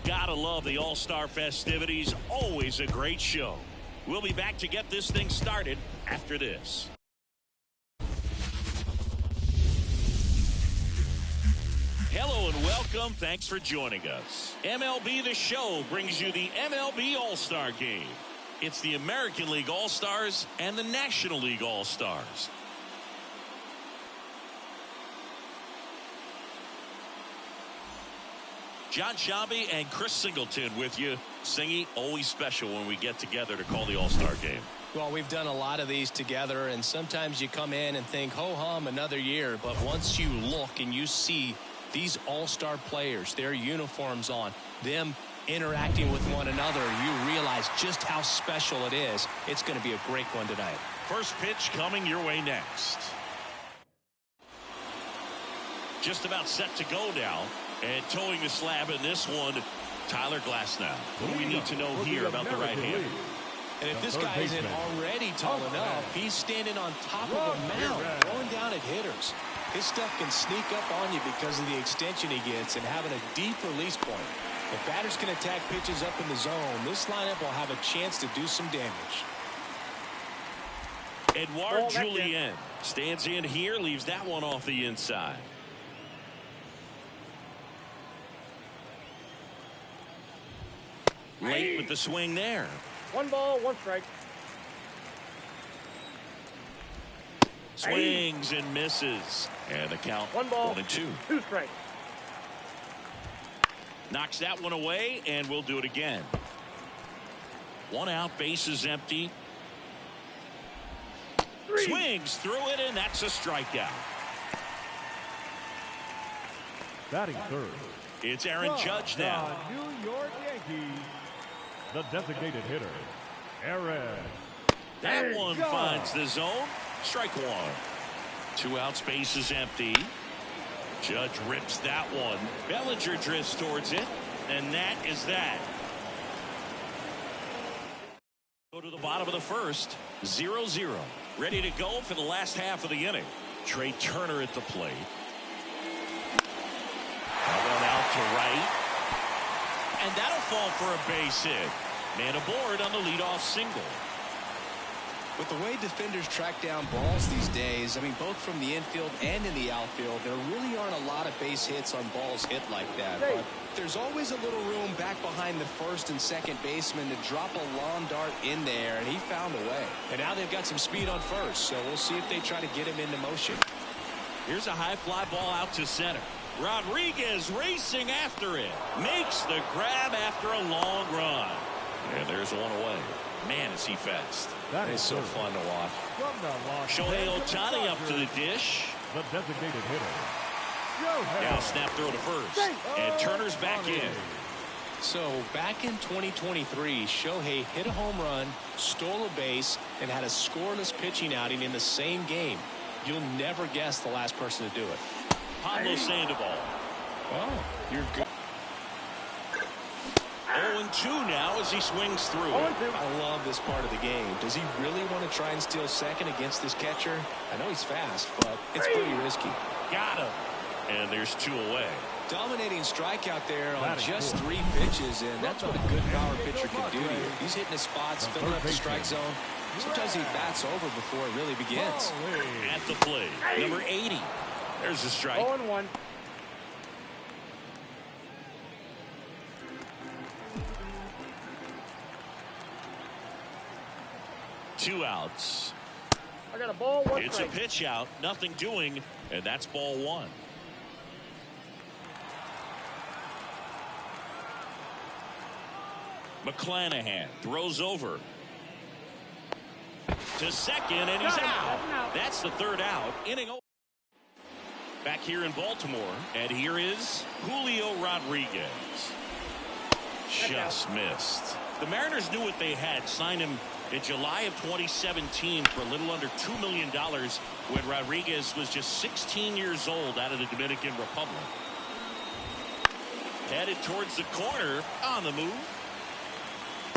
Gotta love the All-Star festivities. Always a great show. We'll be back to get this thing started after this. Hello and welcome. Thanks for joining us. MLB The Show brings you the MLB All-Star Game. It's the American League All-Stars and the National League All-Stars. John Shabby and Chris Singleton with you. Singy, always special when we get together to call the All-Star Game. Well, we've done a lot of these together, and sometimes you come in and think, ho-hum, another year. But once you look and you see these All-Star players, their uniforms on, them interacting with one another, you realize just how special it is. It's going to be a great one tonight. First pitch coming your way next. Just about set to go now. And towing the slab in this one, Tyler Glasnow. What do we need to know here about the right hand? And if this guy isn't already tall enough, he's standing on top of a mound, throwing down at hitters. His stuff can sneak up on you because of the extension he gets and having a deep release point. If batters can attack pitches up in the zone, this lineup will have a chance to do some damage. Edouard Julien stands in here, leaves that one off the inside. Late with the swing there. 1 ball, 1 strike. Swings and misses. And the count 1 ball, 1-2. 2 strikes. Knocks that one away, and we'll do it again. 1 out, bases empty. 3. Swings through it, and that's a strikeout. Batting third. It's Aaron Judge now. The New York Yankees, the designated hitter, Aaron. That one finds the zone. Strike 1. 2 outs, bases empty. Judge rips that one. Bellinger drifts towards it, and that is that. Go to the bottom of the first. 0-0. Ready to go for the last half of the inning. Trey Turner at the plate. One out to right. And that'll fall for a base hit. Man aboard on the leadoff single. With the way defenders track down balls these days, I mean, both from the infield and in the outfield, there really aren't a lot of base hits on balls hit like that. But there's always a little room back behind the first and second baseman to drop a lawn dart in there, and he found a way. And now they've got some speed on first, so we'll see if they try to get him into motion. Here's a high fly ball out to center. Rodriguez racing after it. Makes the grab after a long run. And there's one away. Man, is he fast. That is so fun to watch. Shohei Ohtani up to the dish. The designated hitter. Now snap throw to first. And Turner's back in. So back in 2023, Shohei hit a home run, stole a base, and had a scoreless pitching outing in the same game. You'll never guess the last person to do it. Pablo Sandoval. Oh, you're good. 0-2 now as he swings through. I love this part of the game. Does he really want to try and steal second against this catcher? I know he's fast, but it's pretty risky. Got him. And there's 2 away. Dominating strikeout there on just 3 pitches, and that's what a good power pitcher can do to you. He's hitting his spots, filling up the strike zone. Sometimes he bats over before it really begins. At the plate, number 80. There's a strike. 0-1. Two outs. I got a ball, 1 It's strike. a pitch out, nothing doing, and that's ball 1. McClanahan throws over to second, and he's out. That's the 3rd out. Inning over. Back here in Baltimore, and here is Julio Rodriguez. Just missed. The Mariners knew what they had. Signed him in July of 2017 for a little under $2 million when Rodriguez was just 16 years old out of the Dominican Republic. Headed towards the corner, on the move.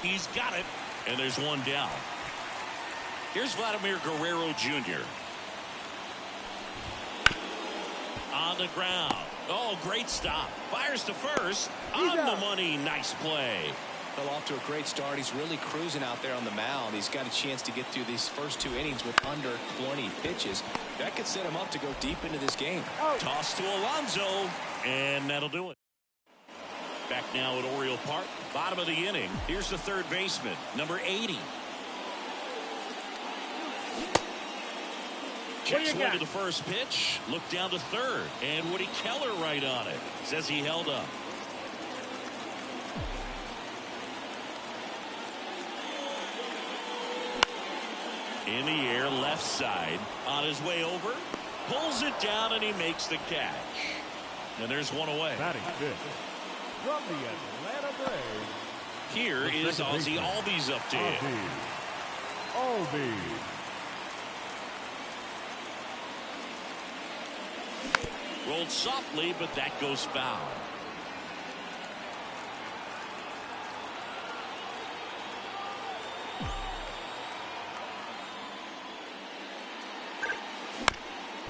He's got it, and there's 1 down. Here's Vladimir Guerrero Jr. On the ground. Oh, great stop. Fires to first. On the money. Nice play. Well, off to a great start. He's really cruising out there on the mound. He's got a chance to get through these first 2 innings with under 20 pitches. That could set him up to go deep into this game. Toss to Alonso, and that'll do it. Back now at Oriole Park, bottom of the inning. Here's the 3rd baseman, number 80. Check swing to the first pitch. Look down to 3rd. And Woody Keller right on it. Says he held up. In the air, left side. On his way over. Pulls it down, and he makes the catch. And there's 1 away. Batting 5th. From the Atlanta Braves. Here is Ozzie Albies update. Albies. Rolled softly, but that goes foul.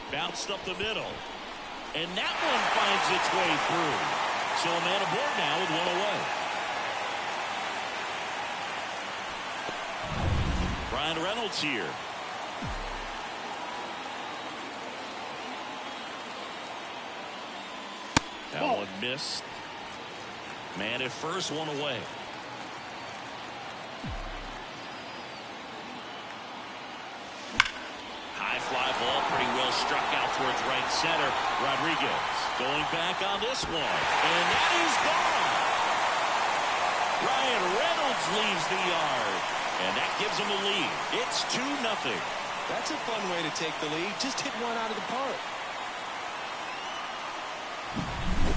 Bounced up the middle. And that one finds its way through. So a man aboard now with 1 away. Brian Reynolds here. That one missed. Man at first, 1 away. High fly ball, pretty well struck out towards right center. Rodriguez going back on this one. And that is gone. Ryan Reynolds leaves the yard. And that gives him a lead. It's 2-0. That's a fun way to take the lead. Just hit one out of the park.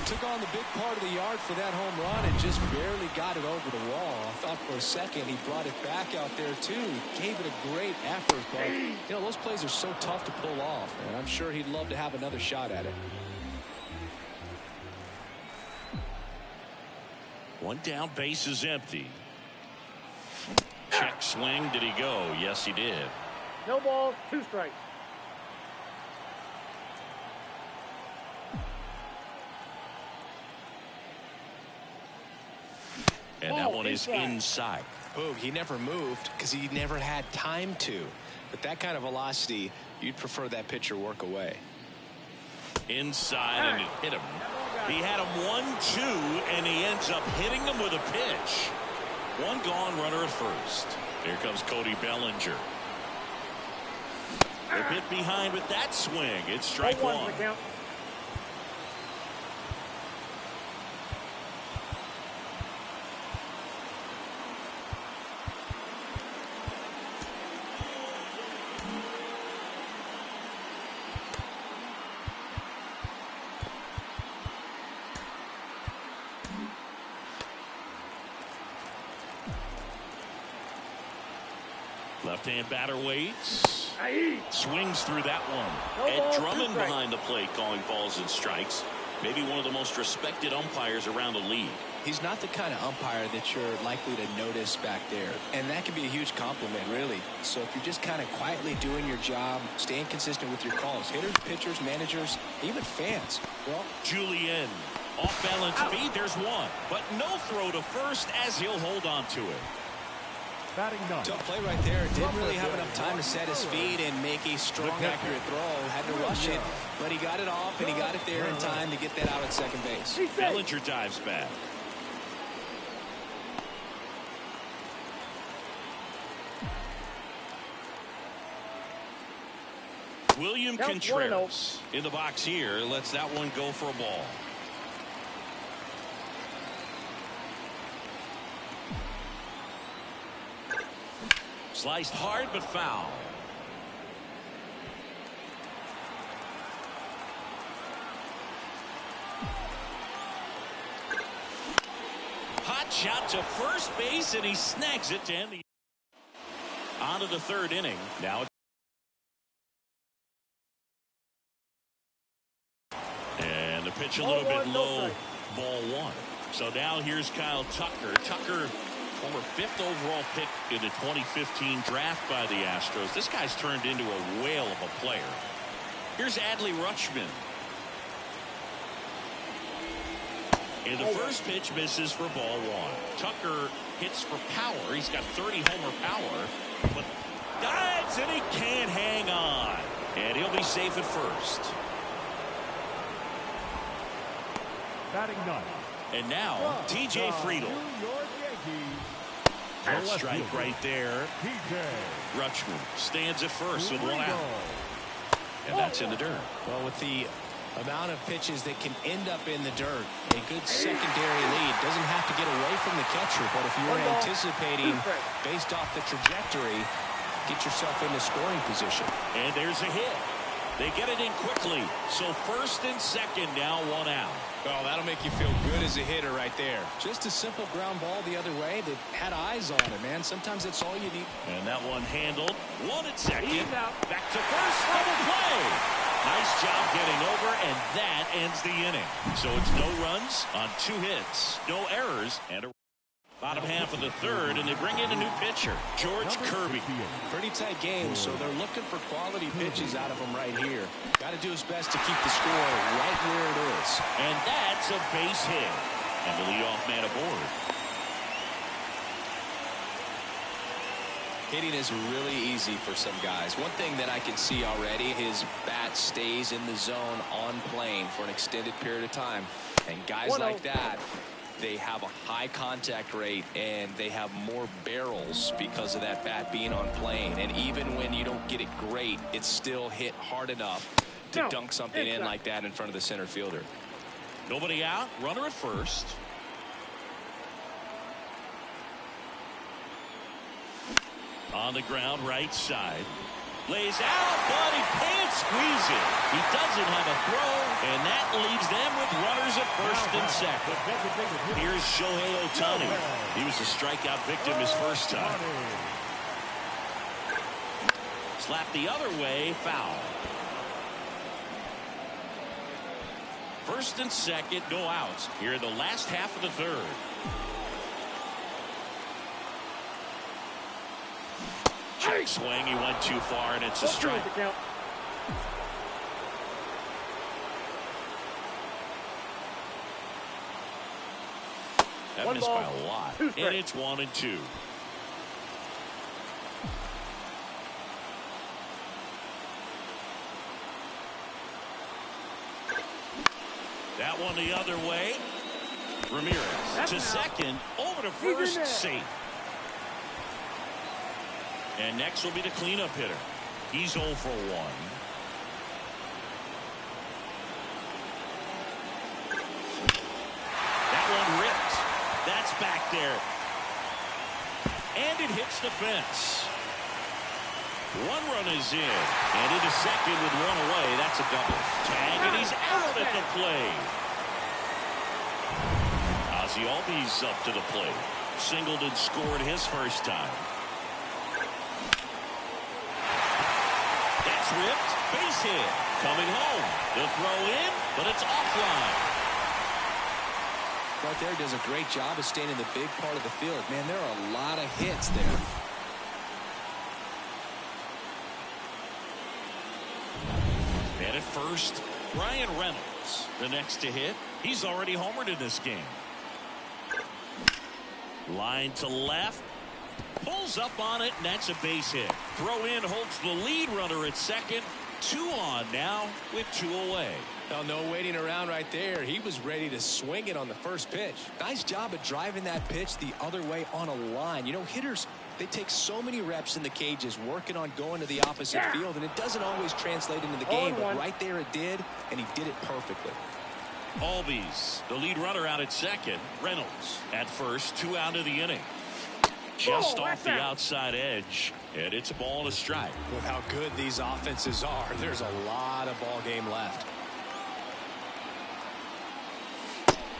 Took on the big part of the yard for that home run and just barely got it over the wall. I thought for a second he brought it back out there too. He gave it a great effort, but you know, those plays are so tough to pull off, and I'm sure he'd love to have another shot at it. 1 down, base is empty. Check swing, did he go? Yes, he did. No balls, 2 strikes. And that one is inside. Boom, he never moved because he never had time to. With that kind of velocity, you'd prefer that pitcher work away. Inside, and he hit him. He had him 1-2, and he ends up hitting him with a pitch. 1 gone, runner at first. Here comes Cody Bellinger. A bit behind with that swing. It's strike 1. Left-hand batter waits. Swings through that one. Ed Drummond behind the plate calling balls and strikes. Maybe one of the most respected umpires around the league. He's not the kind of umpire that you're likely to notice back there. And that can be a huge compliment, really. So if you're just kind of quietly doing your job, staying consistent with your calls, hitters, pitchers, managers, even fans. Well, Julian. Off-balance feed, there's one. But no throw to first as he'll hold on to it. Tough play right there. Didn't really have enough time to set his feet and make a strong, accurate throw. Had to rush it, but he got it off, and he got it there in time to get that out at second base. Bellinger dives back. William Contreras in the box here. Lets that one go for a ball. Sliced hard, but foul. Hot shot to first base, and he snags it to end the. On to the 3rd inning. Now it's. And the pitch a little bit low. Ball 1. So now here's Kyle Tucker. Tucker, former 5th overall pick in the 2015 draft by the Astros. This guy's turned into a whale of a player. Here's Adley Rutschman. And the first pitch misses for ball 1. Tucker hits for power. He's got 30 homer power, but dives and he can't hang on. And he'll be safe at first. Batting 9. And now, T.J. Friedel. That strike right there. Rutschman stands at first with 1 out. And that's in the dirt. Well, with the amount of pitches that can end up in the dirt, a good secondary lead. Doesn't have to get away from the catcher, but if you are anticipating based off the trajectory, get yourself into scoring position. And there's a hit. They get it in quickly. So first and second, now 1 out. Well, that'll make you feel good as a hitter right there. Just a simple ground ball the other way that had eyes on it, man. Sometimes that's all you need. And that one handled. 1 at second. Back to first. Double play. Nice job getting over, and that ends the inning. So it's no runs on 2 hits, no errors, and a bottom half of the 3rd, and they bring in a new pitcher, George Kirby. Pretty tight game, so they're looking for quality pitches out of him right here. Got to do his best to keep the score right where it is. And that's a base hit. And the leadoff man aboard. Hitting is really easy for some guys. One thing that I can see already, his bat stays in the zone on plane for an extended period of time. And guys like that, they have a high contact rate and they have more barrels because of that bat being on plane. And even when you don't get it great, it's still hit hard enough to dunk something in like that in front of the center fielder. Nobody out, runner at first. On the ground, right side. Lays out, but he can't squeeze it. He doesn't have a throw, and that leaves them with runners at first and second. Here's Shohei Ohtani. He was a strikeout victim his first time. Slap the other way, foul. First and second, no outs. Here in the last half of the 3rd. Swing, he went too far, and it's a strike. That missed by a lot, and it's 1-2. That one the other way. Ramirez to second, over to first, safe. And next will be the cleanup hitter. He's 0 for 1. That one ripped. That's back there. And it hits the fence. 1 run is in. And into second with 1 away. That's a double. Tag, and he's out at the plate. Ozzie Albies up to the plate. Singled and scored his first time. That's ripped. Base hit. Coming home. The throw in, but it's offline. Right there, does a great job of staying in the big part of the field. Man, there are a lot of hits there. And at first, Brian Reynolds, the next to hit. He's already homered in this game. Line to left. Pulls up on it, and that's a base hit. Throw in holds the lead runner at second. 2 on now with 2 away. Well, no waiting around right there. He was ready to swing it on the first pitch. Nice job of driving that pitch the other way on a line. You know, hitters, they take so many reps in the cages working on going to the opposite field, and it doesn't always translate into the game, but right there it did, and he did it perfectly. Albies, the lead runner out at second. Reynolds at first, 2 out of the inning. Just off the outside edge, and it's a ball and a strike. With how good these offenses are, there's a lot of ball game left.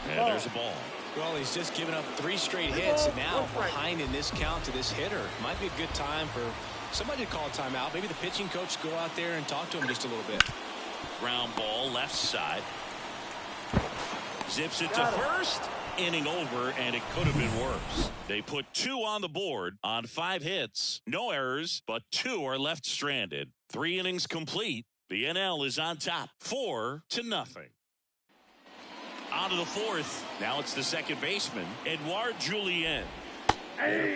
And there's a ball. Well, he's just given up 3 straight hits, and now behind in this count to this hitter. Might be a good time for somebody to call a timeout. Maybe the pitching coach go out there and talk to him just a little bit. Ground ball, left side. Zips it to first. Inning over, and it could have been worse. They put 2 on the board on 5 hits. No errors, but 2 are left stranded. 3 innings complete. The NL is on top, 4-0. On to the 4th. Now it's the second baseman, YR2.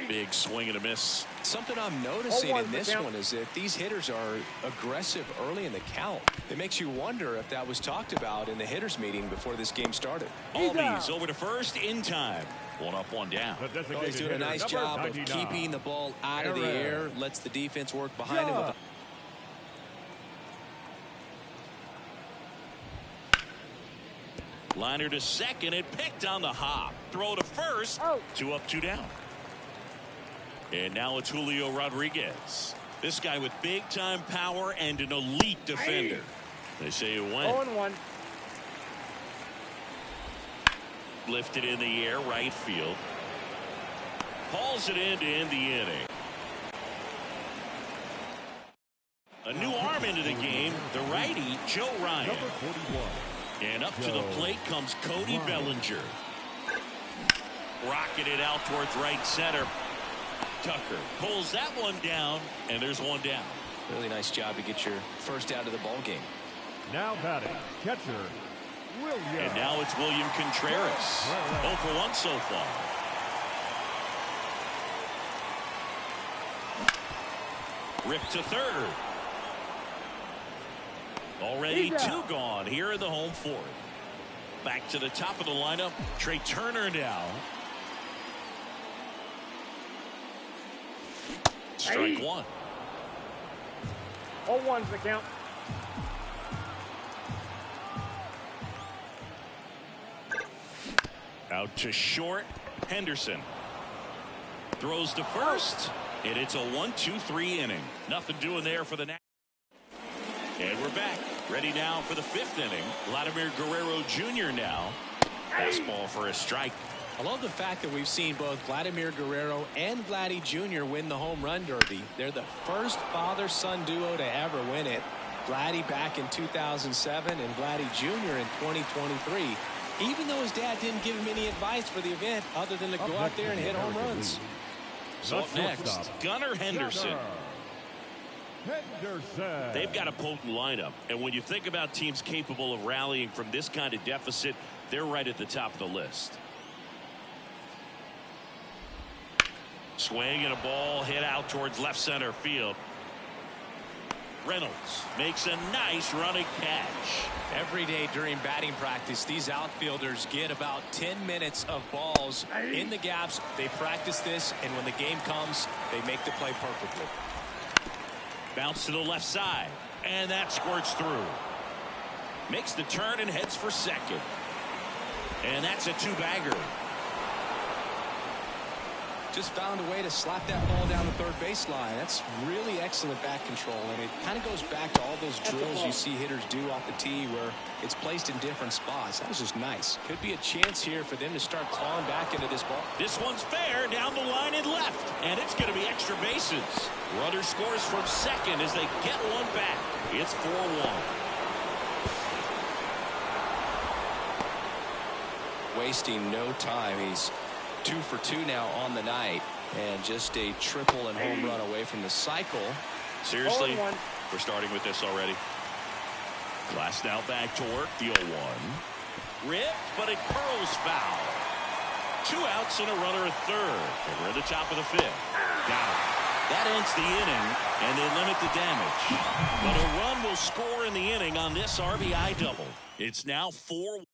Big swing and a miss. Something I'm noticing in this one is that these hitters are aggressive early in the count. It makes you wonder if that was talked about in the hitters meeting before this game started. Albies over to first in time. 1 up, 1 down. Well, he's doing a nice job of keeping the ball out of the air. Lets the defense work behind him. Liner to second and picked on the hop. Throw to first. 2 up, 2 down. And now it's Julio Rodriguez. This guy with big-time power and an elite defender. They say it went. 0-1. Lifted in the air, right field. Hauls it in to end the inning. A new arm into the game, the righty, Joe Ryan. Number 41. And up to the plate comes Cody Bellinger. Rocketed out towards right center. Tucker pulls that one down, and there's 1 down. Really nice job to get your first out of the ball game. Now batting, catcher, William. And now it's William Contreras. 0 for 1 so far. Ripped to third. Already 2 gone here in the home 4th. Back to the top of the lineup. Trey Turner now. Strike 1. 0-1's the count. Out to short. Henderson throws to first, and it's a 1-2-3 inning. Nothing doing there for the next. And we're back. Ready now for the 5th inning. Vladimir Guerrero Jr. now. Fastball for a strike. I love the fact that we've seen both Vladimir Guerrero and Vladdy Jr. win the home run derby. They're the first father-son duo to ever win it. Vladdy back in 2007 and Vladdy Jr. in 2023. Even though his dad didn't give him any advice for the event other than to go out there and hit home runs. So up next, Gunnar Henderson. Henderson. They've got a potent lineup, and when you think about teams capable of rallying from this kind of deficit, they're right at the top of the list. Swing and a ball hit out towards left center field. Reynolds makes a nice running catch. Every day during batting practice, these outfielders get about 10 minutes of balls in the gaps. They practice this, and when the game comes, they make the play perfectly. Bounce to the left side, and that squirts through. Makes the turn and heads for second. And that's a two-bagger. Just found a way to slap that ball down the third baseline. That's really excellent bat control, and it kind of goes back to all those drills you see hitters do off the tee where it's placed in different spots. That was just nice. Could be a chance here for them to start clawing back into this ball. This one's fair down the line and left, and it's going to be extra bases. Runner scores from second as they get one back. It's 4-1. Wasting no time. He's 2 for 2 now on the night, and just a triple and home run away from the cycle. Seriously, we're starting with this already. Glass now back to work. The 0-1. Ripped, but it curls foul. 2 outs and a runner at third. And we're at the top of the 5th. Got it. That ends the inning, and they limit the damage. But a run will score in the inning on this RBI double. It's now 4-1.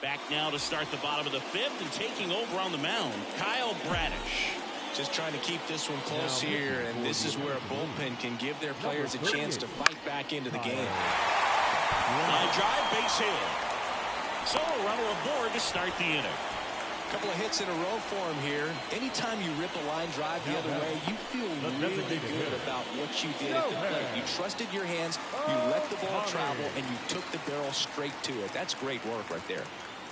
Back now to start the bottom of the 5th, and taking over on the mound, Kyle Bradish. Just trying to keep this one close here, and this is where a bullpen can give their players a chance to fight back into the game. Line drive, base hit. So a runner aboard to start the inning. A couple of hits in a row for him here. Anytime you rip a line drive the other way, you feel really good about what you did at the plate. You trusted your hands, you let the ball travel, and you took the barrel straight to it. That's great work right there.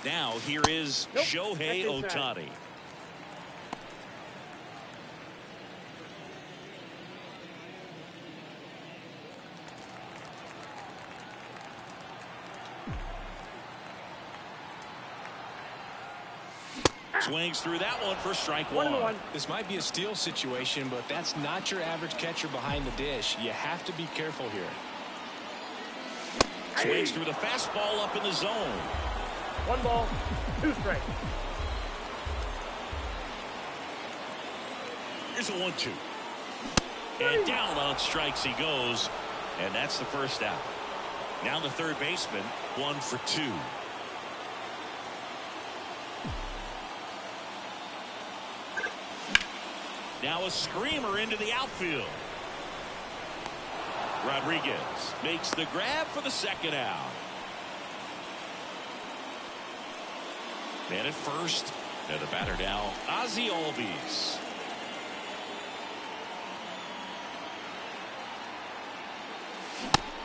Now here is Shohei Ohtani. Swings through that one for strike one. This might be a steal situation, but that's not your average catcher behind the dish. You have to be careful here. Swings through the fastball up in the zone. 1 ball, 2 strikes. Here's a 1-2. And down on strikes he goes, and that's the first out. Now the third baseman, 1 for 2. Now a screamer into the outfield. Rodriguez makes the grab for the second out. Man at first, and the batter now, Ozzie Albies.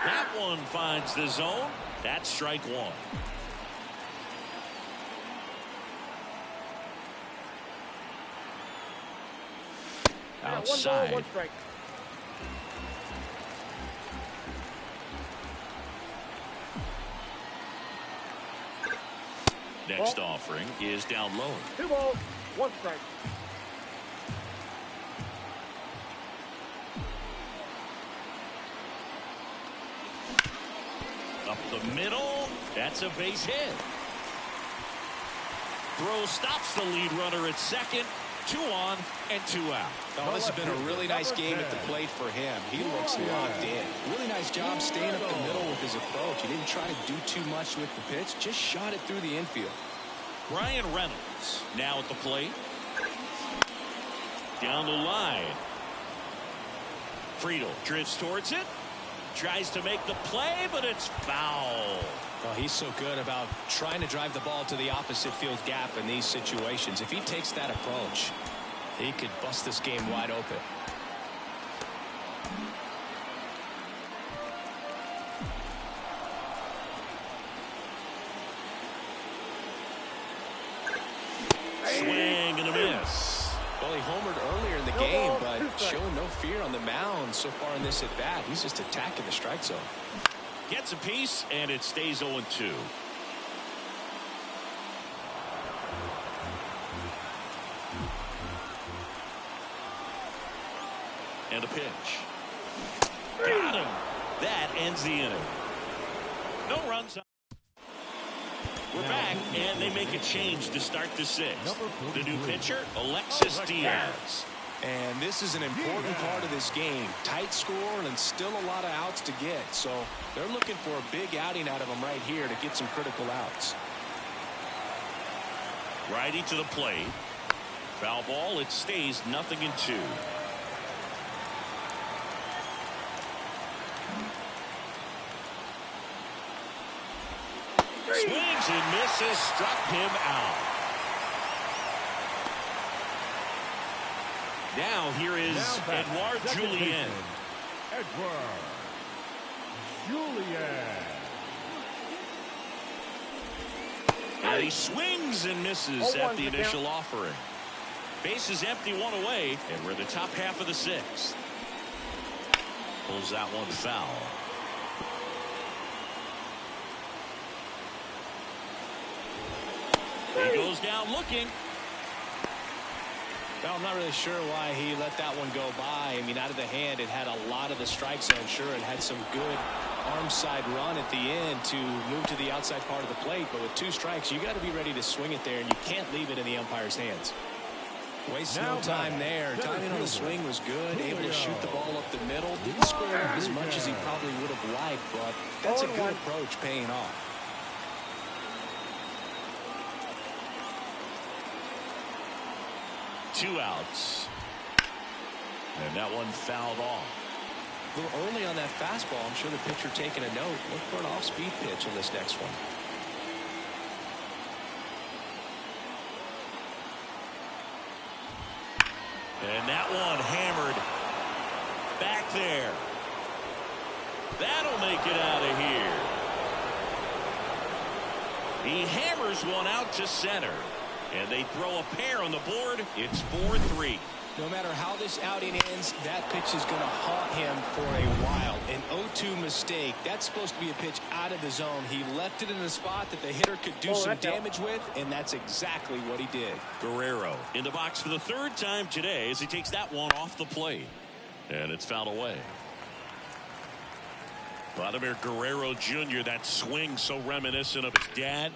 That one finds the zone. That's strike one. Outside. 1 ball, 1 strike. Next offering is down low. 2 balls, 1 strike. Up the middle. That's a base hit. Throw stops the lead runner at second. 2 on and 2 out. Oh, this has been a really nice game at the plate for him. He looks locked in. Really nice job staying up the middle with his approach. He didn't try to do too much with the pitch. Just shot it through the infield. Brian Reynolds now at the plate. Down the line. Friedel drifts towards it. Tries to make the play, but it's foul. Well, he's so good about trying to drive the ball to the opposite field gap in these situations. If he takes that approach, he could bust this game wide open. Swing and a miss. Well, he homered earlier in the game, but showing no fear on the mound so far in this at-bat. He's just attacking the strike zone. Gets a piece, and it stays 0-2. And a pitch. ends the inning. No runs. We're back, and they make a change to start the sixth. The new pitcher, Alexis Diaz. And this is an important part of this game. Tight score and still a lot of outs to get. So they're looking for a big outing out of him right here to get some critical outs. Righty to the plate. Foul ball. It stays 0-2. Swings and misses. Struck him out. Now here is Edouard Julien. Edouard Julien. And he swings and misses at the initial offering. Base is empty, one away, and we're in the top half of the sixth. Pulls that one foul. He goes down looking. Well, I'm not really sure why he let that one go by. I mean, out of the hand, it had a lot of the strike zone. Sure, it had some good arm side run at the end to move to the outside part of the plate. But with 2 strikes, you got to be ready to swing it there, and you can't leave it in the umpire's hands. Wasting no time there. Timing on the swing was good. Able to shoot the ball up the middle. Didn't square up as much as he probably would have liked, but that's a good approach paying off. Two outs. And that one fouled off. A little early on that fastball. I'm sure the pitcher taking a note. Look for an off-speed pitch on this next one. And that one hammered back there. That'll make it out of here. He hammers one out to center. And they throw a pair on the board. It's 4-3. No matter how this outing ends, that pitch is going to haunt him for a while. An 0-2 mistake. That's supposed to be a pitch out of the zone. He left it in a spot that the hitter could do some damage with, and that's exactly what he did. Guerrero in the box for the 3rd time today as he takes that one off the plate. And it's fouled away. Vladimir Guerrero Jr., that swing so reminiscent of his dad.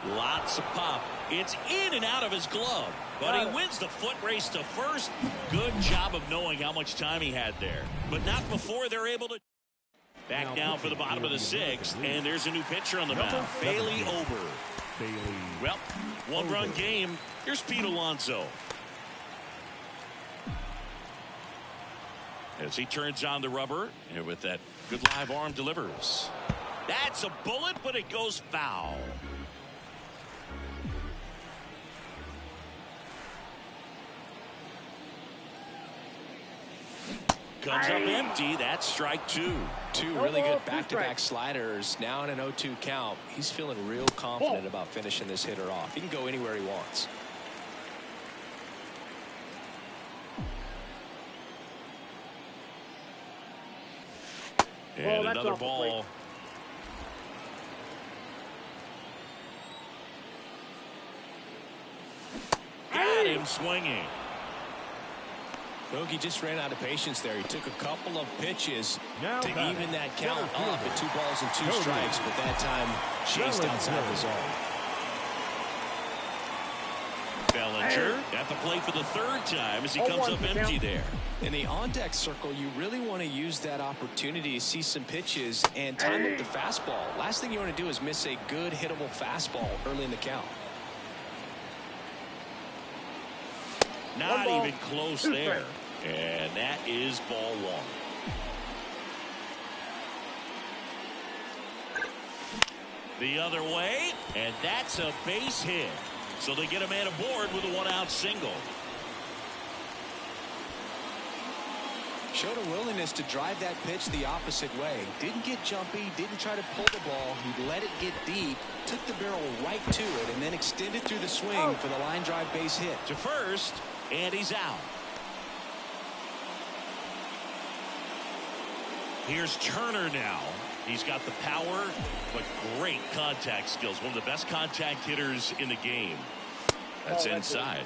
Lots of pop. It's in and out of his glove. But he wins the foot race to first. Good job of knowing how much time he had there. But not before they're able to. Back now for the bottom of the 6th. And there's a new pitcher on the mound. Bailey Ober. Well, 1-run game. Here's Pete Alonso. As he turns on the rubber. And with that good live arm delivers. That's a bullet, but it goes foul. Comes up empty. That's strike 2. 2 really good back-to-back sliders. Now in an 0-2 count. He's feeling real confident about finishing this hitter off. He can go anywhere he wants. And another ball. Got him swinging. Bogey just ran out of patience there. He took a couple of pitches to even that count up at 2 balls and 2 strikes, but that time chased outside the zone. Bellinger at the plate for the 3rd time as he comes up empty there. In the on-deck circle, you really want to use that opportunity to see some pitches and time up the fastball. Last thing you want to do is miss a good hittable fastball early in the count. Not even close there. And that is ball 1. The other way, and that's a base hit. So they get a man aboard with a 1-out single. Showed a willingness to drive that pitch the opposite way. Didn't get jumpy, didn't try to pull the ball. He let it get deep, took the barrel right to it, and then extended through the swing for the line drive base hit. To first, and he's out. Here's Turner now. He's got the power, but great contact skills. One of the best contact hitters in the game. That's inside.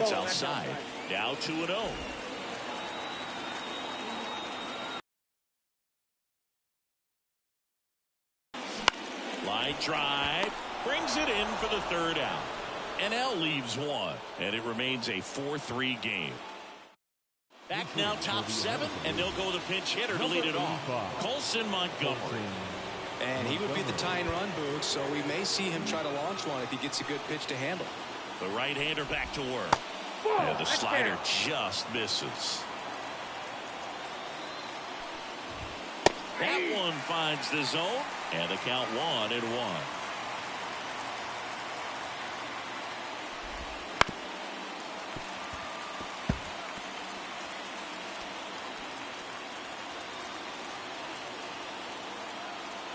That's outside. Now 2-0. Line drive. Brings it in for the third out. NL leaves one. And it remains a 4-3 game. Back now top 7. And they'll go with a pinch hitter to lead it off. Colson Montgomery. And he would be the tying run, Boog, so we may see him try to launch one if he gets a good pitch to handle. The right-hander back to work. And the slider just misses. That one finds the zone. And the count 1-1.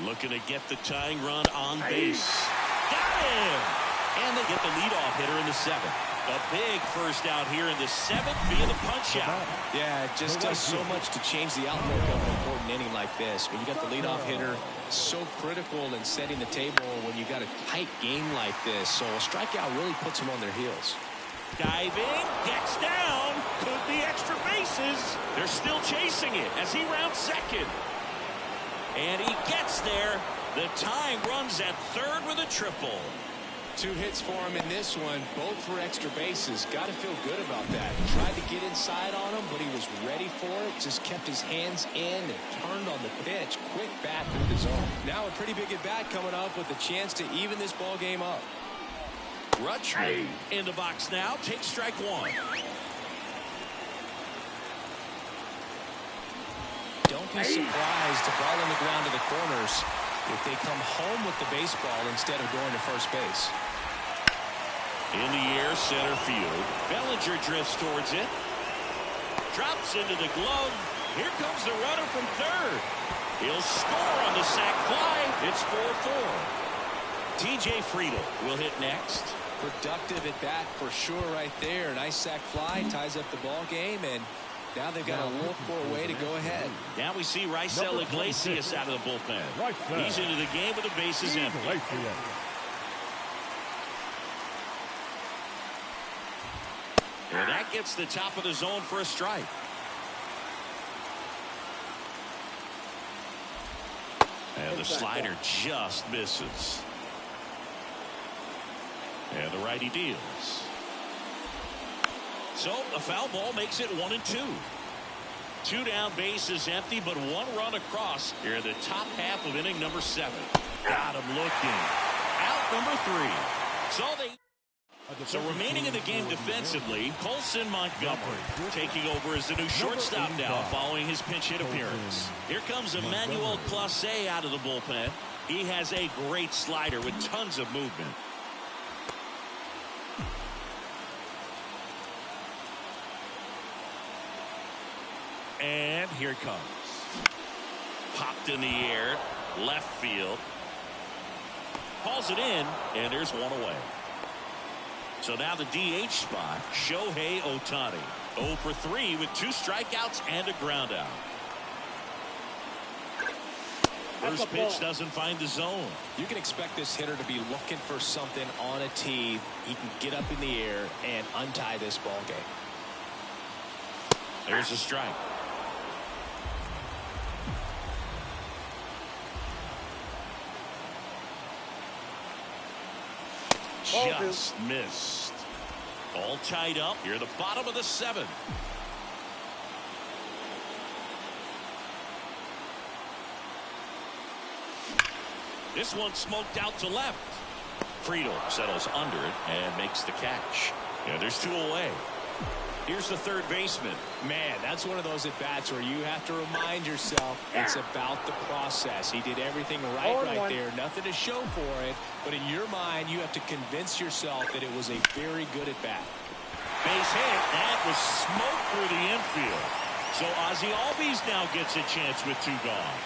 Looking to get the tying run on base. Got him! And they get the leadoff hitter in the 7th. A big first out here in the 7th via the punch out. Yeah, it just does so much to change the outlook of an important inning like this. When you got the leadoff hitter, so critical in setting the table when you got a tight game like this. So a strikeout really puts them on their heels. Diving, gets down, could be extra bases. They're still chasing it as he rounds second. And he gets there. The tying runs at third with a triple. 2 hits for him in this one, both for extra bases. Got to feel good about that. Tried to get inside on him, but he was ready for it. Just kept his hands in and turned on the pitch. Quick bat through the zone. Now a pretty big at bat coming up with a chance to even this ball game up. Rutschman in the box now. Takes strike 1. Don't be surprised to ball in the ground to the corners if they come home with the baseball instead of going to first base. In the air, center field. Bellinger drifts towards it. Drops into the glove. Here comes the runner from third. He'll score on the sac fly. It's 4-4. T.J. Friedel will hit next. Productive at bat for sure right there. Nice sac fly, ties up the ball game, and now they've got to look for a way to go ahead. Now we see Raisel Iglesias out of the bullpen. He's into the game with the bases empty. And that gets the top of the zone for a strike. And the slider just misses. And the righty deals. So a foul ball makes it 1-2. 2 down, bases empty, but 1 run across here in the top half of inning number 7. Got him looking. Out number 3. So remaining in the game defensively, Colson Montgomery taking over as the new shortstop now following his pinch hit appearance. Here comes Emmanuel Clase out of the bullpen. He has a great slider with tons of movement. And here it comes. Popped in the air, left field. Hauls it in, and there's one away. So now the DH spot, Shohei Ohtani. 0 for 3 with 2 strikeouts and a ground out. First pitch doesn't find the zone. You can expect this hitter to be looking for something on a tee. He can get up in the air and untie this ball game. There's a strike. Just missed. All tied up here at the bottom of the 7th. This one smoked out to left. Friedel settles under it and makes the catch. Yeah, there's 2 away. Here's the third baseman. Man, that's one of those at-bats where you have to remind yourself it's about the process. He did everything right there. Nothing to show for it. But in your mind, you have to convince yourself that it was a very good at-bat. Base hit. That was smoked through the infield. So Ozzie Albies now gets a chance with 2 gone.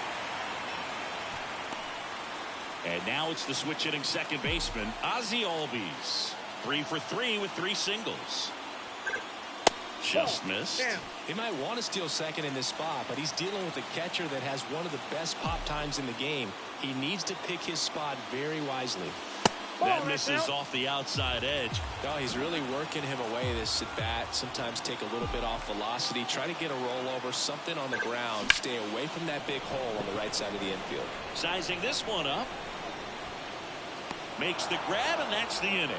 And now it's the switch-hitting second baseman, Ozzie Albies. 3 for 3 with 3 singles. Just missed. He might want to steal second in this spot, but he's dealing with a catcher that has one of the best pop times in the game. He needs to pick his spot very wisely. That misses off the outside edge. Oh, he's really working him away this at bat. Sometimes take a little bit off velocity. Try to get a rollover, something on the ground. Stay away from that big hole on the right side of the infield. Sizing this one up. Makes the grab, and that's the inning.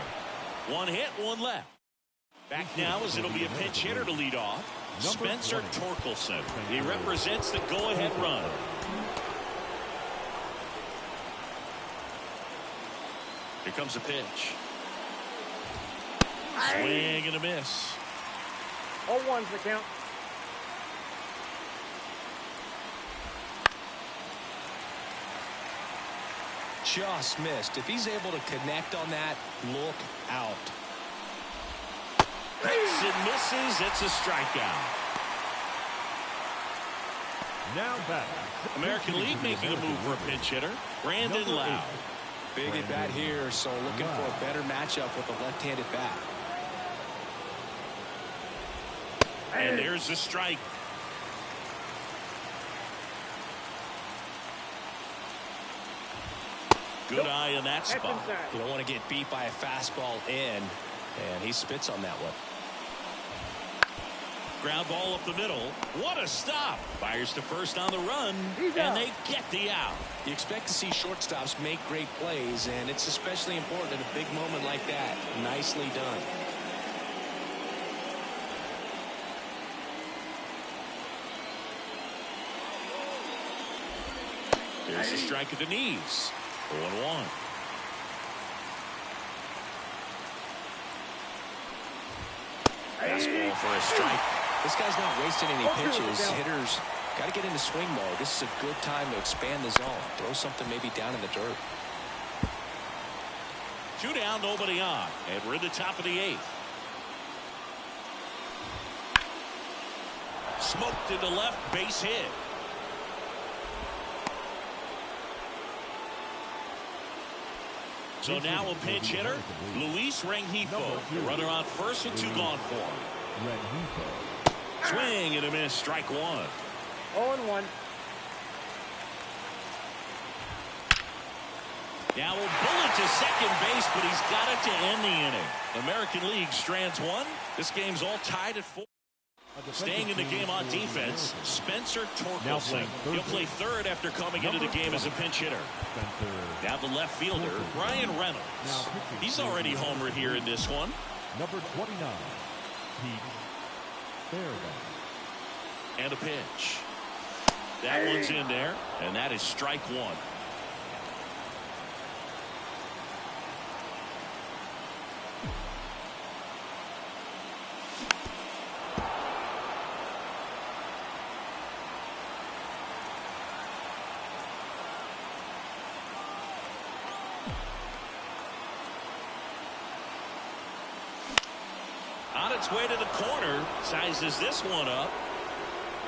One hit, one left. Back now as it'll be a pinch hitter to lead off. Spencer Torkelson. He represents the go-ahead run. Here comes a pitch. Swing and a miss. 0-1's the count. Just missed. If he's able to connect on that, look out. It misses. It's a strikeout. Now back. American League making a move for a pinch hitter. Brandon Lowe. Big at bat here, so looking for a better matchup with a left-handed bat. And there's the strike. Good eye in that spot. You don't want to get beat by a fastball in, and he spits on that one. Ground ball up the middle. What a stop. Fires to first on the run, and they get the out. You expect to see shortstops make great plays, and it's especially important at a big moment like that. Nicely done. There's a strike at the knees. 0-1. Fastball for a strike. This guy's not wasting any pitches. Hitters got to get into swing mode. This is a good time to expand the zone. Throw something maybe down in the dirt. 2 down, nobody on. And we're in the top of the 8th. Smoked into left, base hit. So now a pinch hitter, Luis Rengifo. The runner on first with 2 gone for him. Swing and a miss, strike 1. 0-1. Now a bullet to second base, but he's got it to end the inning. American League strands 1. This game's all tied at 4. Staying in the game on defense, Spencer Torkelson. He'll play third after coming into the game as a pinch hitter. Now the left fielder, Ryan Reynolds. He's already homered here in this one. Number 29, Pete Fairbanks. And a pitch. That one's in there, and that is strike 1. On its way to the corner, sizes this one up.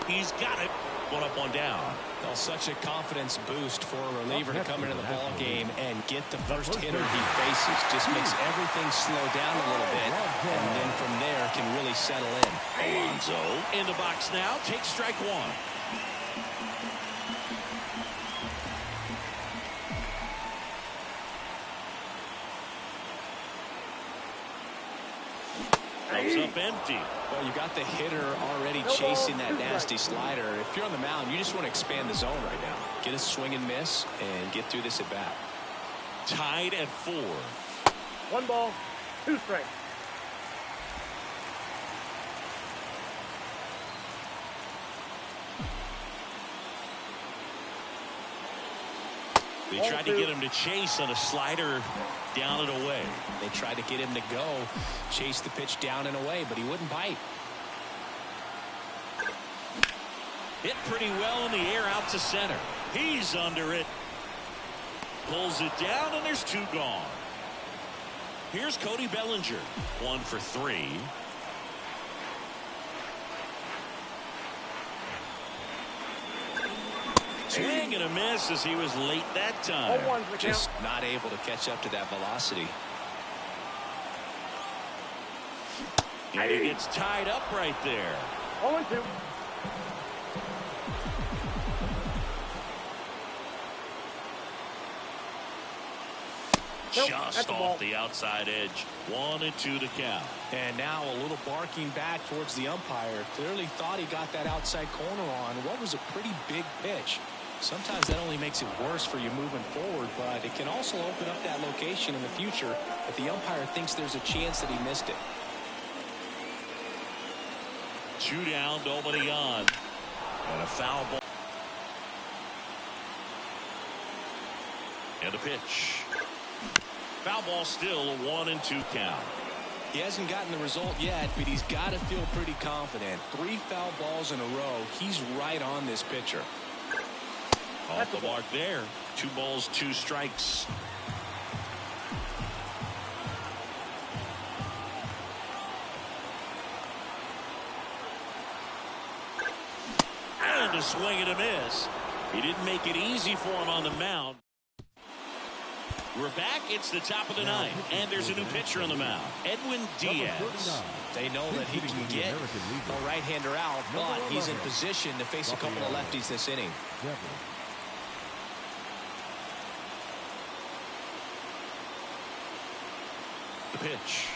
He's got it. 1 up, 1 down. Well, such a confidence boost for a reliever to come into the ball game and get the first hitter he faces. Just makes everything slow down a little bit, and then from there can really settle in. Alonso in the box now. Takes strike 1. Comes up empty. Well, you got the hitter already chasing that nasty slider. If you're on the mound, you just want to expand the zone right now. Get a swing and miss and get through this at bat. Tied at 4. 1 ball, 2 strikes. They tried to get him to chase on a slider down and away. They tried to get him to go chase the pitch down and away, but he wouldn't bite. Hit pretty well in the air out to center. He's under it. Pulls it down, and there's 2 gone. Here's Cody Bellinger. 1 for 3. Swing and a miss as he was late that time. Just not able to catch up to that velocity. And he gets tied up right there. 0-2. Nope, just that's a off ball. the outside edge. 1-2 to count. And now a little barking back towards the umpire. Clearly thought he got that outside corner on what was a pretty big pitch. Sometimes that only makes it worse for you moving forward, but it can also open up that location in the future if the umpire thinks there's a chance that he missed it. 2 down, nobody on. And a foul ball. And a pitch. Foul ball, still a 1-2 count. He hasn't gotten the result yet, but he's got to feel pretty confident. 3 foul balls in a row. He's right on this pitcher. Off the mark there. 2 balls, 2 strikes. And a swing and a miss. He didn't make it easy for him on the mound. We're back. It's the top of the 9th, and there's a new pitcher on the mound, Edwin Diaz. They know that he can get a right-hander out, but he's in position to face a couple of lefties this inning. The pitch.